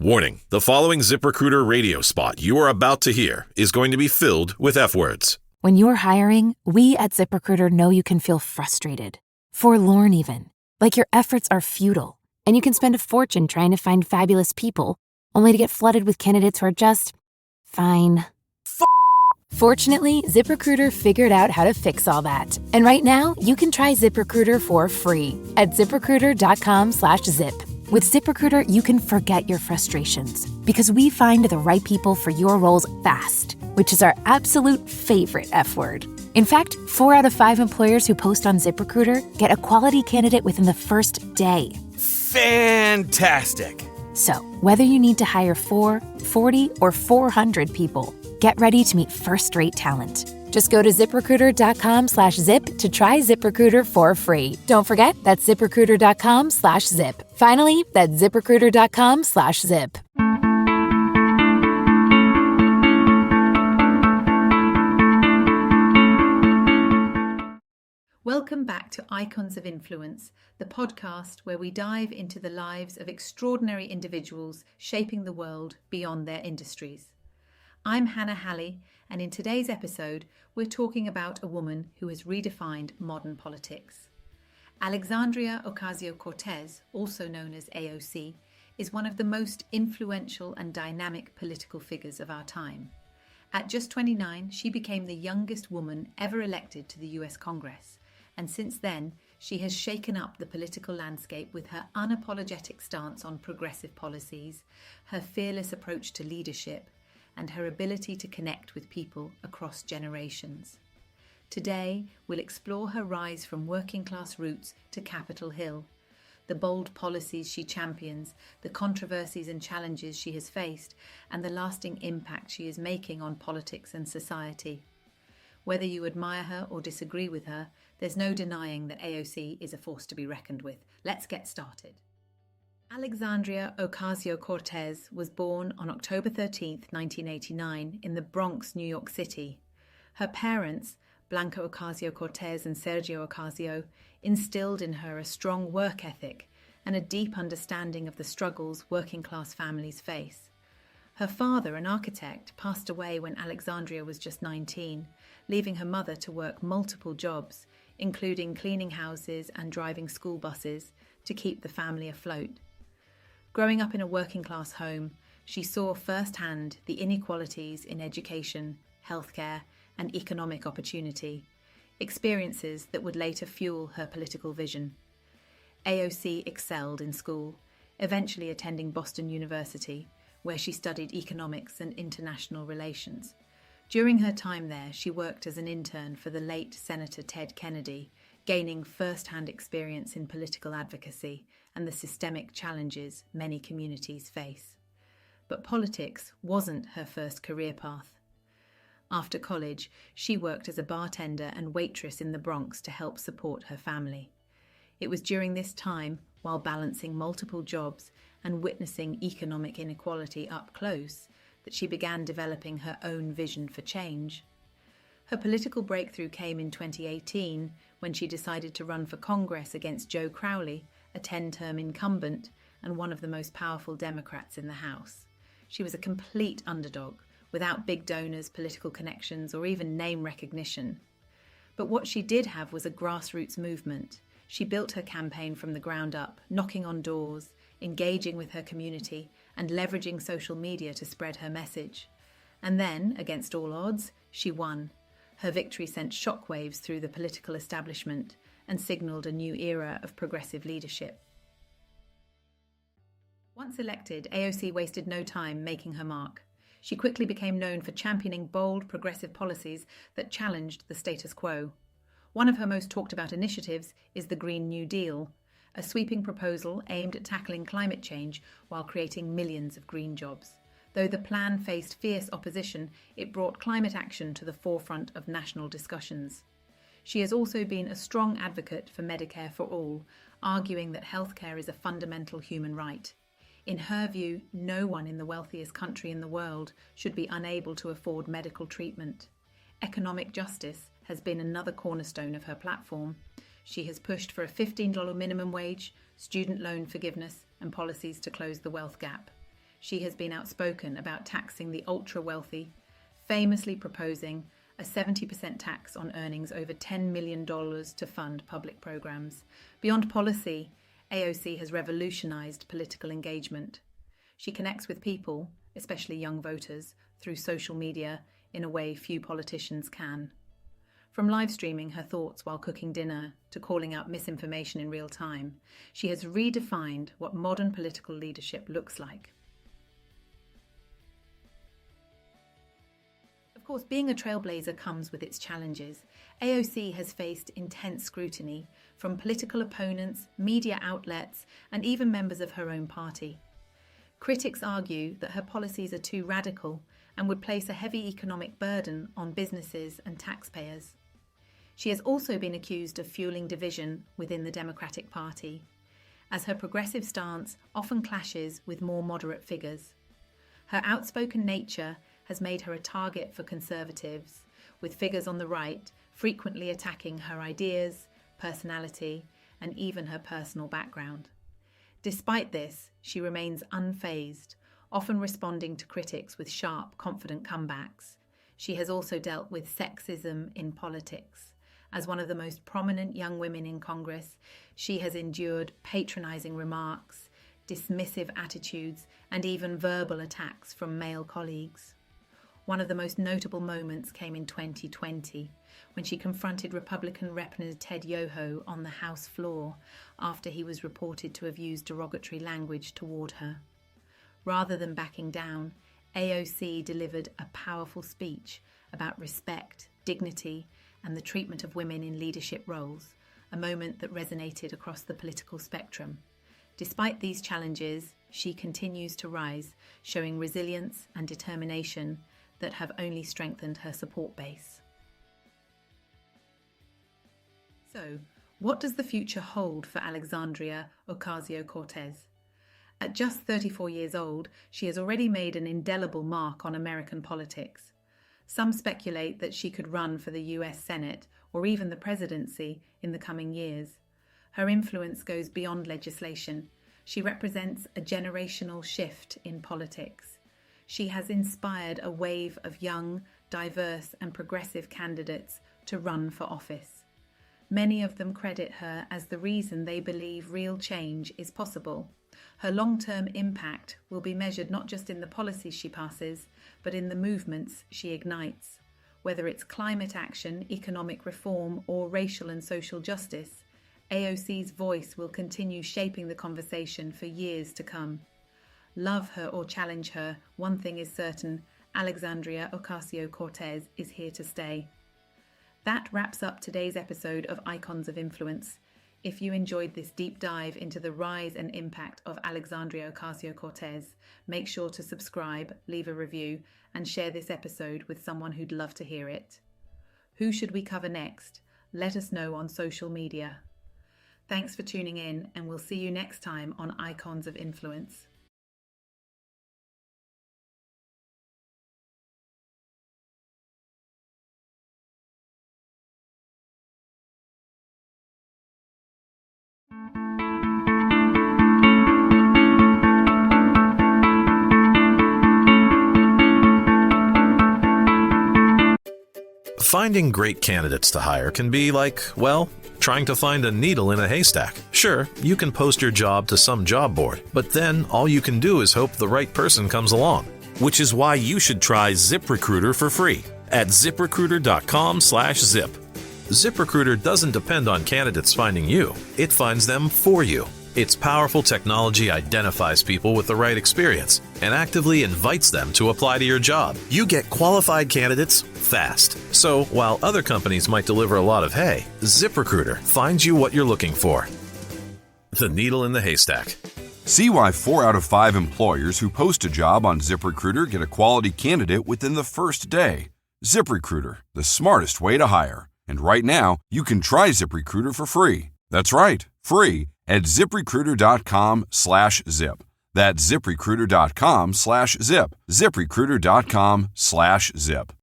Warning, the following ZipRecruiter radio spot you are about to hear is going to be filled with F-words. When you're hiring, we at ZipRecruiter know you can feel frustrated, forlorn even, like your efforts are futile, and you can spend a fortune trying to find fabulous people, only to get flooded with candidates who are just fine. Fortunately, ZipRecruiter figured out how to fix all that. And right now, you can try ZipRecruiter for free at ZipRecruiter.com/zip. With ZipRecruiter, you can forget your frustrations because we find the right people for your roles fast, which is our absolute favorite F word. In fact, 4 out of 5 employers who post on ZipRecruiter get a quality candidate within the first day. Fantastic! So, whether you need to hire 4, 40, or 400 people, get ready to meet first-rate talent. Just go to ZipRecruiter.com/zip to try ZipRecruiter for free. Don't forget, that's ZipRecruiter.com/zip. Finally, that's ZipRecruiter.com/zip. Welcome back to Icons of Influence, the podcast where we dive into the lives of extraordinary individuals shaping the world beyond their industries. I'm Hannah Halley, and in today's episode, we're talking about a woman who has redefined modern politics. Alexandria Ocasio-Cortez, also known as AOC, is one of the most influential and dynamic political figures of our time. At just 29, she became the youngest woman ever elected to the US Congress, and since then, she has shaken up the political landscape with her unapologetic stance on progressive policies, her fearless approach to leadership, and her ability to connect with people across generations. Today, we'll explore her rise from working-class roots to Capitol Hill, the bold policies she champions, the controversies and challenges she has faced, and the lasting impact she is making on politics and society. Whether you admire her or disagree with her, there's no denying that AOC is a force to be reckoned with. Let's get started. Alexandria Ocasio-Cortez was born on October 13, 1989, in the Bronx, New York City. Her parents, Blanca Ocasio-Cortez and Sergio Ocasio, instilled in her a strong work ethic and a deep understanding of the struggles working-class families face. Her father, an architect, passed away when Alexandria was just 19, leaving her mother to work multiple jobs, including cleaning houses and driving school buses, to keep the family afloat. Growing up in a working-class home, she saw firsthand the inequalities in education, healthcare, and economic opportunity, experiences that would later fuel her political vision. AOC excelled in school, eventually attending Boston University, where she studied economics and international relations. During her time there, she worked as an intern for the late Senator Ted Kennedy, gaining first-hand experience in political advocacy and the systemic challenges many communities face. But politics wasn't her first career path. After college, she worked as a bartender and waitress in the Bronx to help support her family. It was during this time, while balancing multiple jobs and witnessing economic inequality up close, that she began developing her own vision for change. Her political breakthrough came in 2018 when she decided to run for Congress against Joe Crowley, a 10-term incumbent and one of the most powerful Democrats in the House. She was a complete underdog, without big donors, political connections, or even name recognition. But what she did have was a grassroots movement. She built her campaign from the ground up, knocking on doors, engaging with her community, and leveraging social media to spread her message. And then, against all odds, she won. Her victory sent shockwaves through the political establishment and signalled a new era of progressive leadership. Once elected, AOC wasted no time making her mark. She quickly became known for championing bold, progressive policies that challenged the status quo. One of her most talked about initiatives is the Green New Deal, a sweeping proposal aimed at tackling climate change while creating millions of green jobs. Though the plan faced fierce opposition, it brought climate action to the forefront of national discussions. She has also been a strong advocate for Medicare for all, arguing that healthcare is a fundamental human right. In her view, no one in the wealthiest country in the world should be unable to afford medical treatment. Economic justice has been another cornerstone of her platform. She has pushed for a $15 minimum wage, student loan forgiveness, and policies to close the wealth gap. she has been outspoken about taxing the ultra-wealthy, famously proposing a 70% tax on earnings over $10 million to fund public programs. Beyond policy, AOC has revolutionized political engagement. She connects with people, especially young voters, through social media in a way few politicians can. From live streaming her thoughts while cooking dinner to calling out misinformation in real time, she has redefined what modern political leadership looks like. Of course, being a trailblazer comes with its challenges. AOC has faced intense scrutiny from political opponents, media outlets, and even members of her own party. Critics argue that her policies are too radical and would place a heavy economic burden on businesses and taxpayers. She has also been accused of fueling division within the Democratic Party, as her progressive stance often clashes with more moderate figures. Her outspoken nature has made her a target for conservatives, with figures on the right frequently attacking her ideas, personality, and even her personal background. Despite this, she remains unfazed, often responding to critics with sharp, confident comebacks. She has also dealt with sexism in politics. As one of the most prominent young women in Congress, she has endured patronizing remarks, dismissive attitudes, and even verbal attacks from male colleagues. One of the most notable moments came in 2020, when she confronted Republican Representative Ted Yoho on the House floor after he was reported to have used derogatory language toward her. Rather than backing down, AOC delivered a powerful speech about respect, dignity, and the treatment of women in leadership roles, a moment that resonated across the political spectrum. Despite these challenges, she continues to rise, showing resilience and determination that have only strengthened her support base. So, what does the future hold for Alexandria Ocasio-Cortez? At just 34 years old, she has already made an indelible mark on American politics. Some speculate that she could run for the US Senate or even the presidency in the coming years. Her influence goes beyond legislation. She represents a generational shift in politics. She has inspired a wave of young, diverse, and progressive candidates to run for office. Many of them credit her as the reason they believe real change is possible. Her long-term impact will be measured not just in the policies she passes, but in the movements she ignites. Whether it's climate action, economic reform, or racial and social justice, AOC's voice will continue shaping the conversation for years to come. Love her or challenge her, one thing is certain: Alexandria Ocasio-Cortez is here to stay. That wraps up today's episode of Icons of Influence. If you enjoyed this deep dive into the rise and impact of Alexandria Ocasio-Cortez, make sure to subscribe, leave a review, and share this episode with someone who'd love to hear it. Who should we cover next? Let us know on social media. Thanks for tuning in, and we'll see you next time on Icons of Influence. Finding great candidates to hire can be like, well, trying to find a needle in a haystack. Sure, you can post your job to some job board, but then all you can do is hope the right person comes along. Which is why you should try ZipRecruiter for free at ZipRecruiter.com/zip. ZipRecruiter doesn't depend on candidates finding you. It finds them for you. Its powerful technology identifies people with the right experience and actively invites them to apply to your job. You get qualified candidates fast. So while other companies might deliver a lot of hay, ZipRecruiter finds you what you're looking for. The needle in the haystack. See why 4 out of 5 employers who post a job on ZipRecruiter get a quality candidate within the first day. ZipRecruiter, the smartest way to hire. And right now, you can try ZipRecruiter for free. That's right, free at ZipRecruiter.com/zip. That's ZipRecruiter.com/zip. ZipRecruiter.com/zip.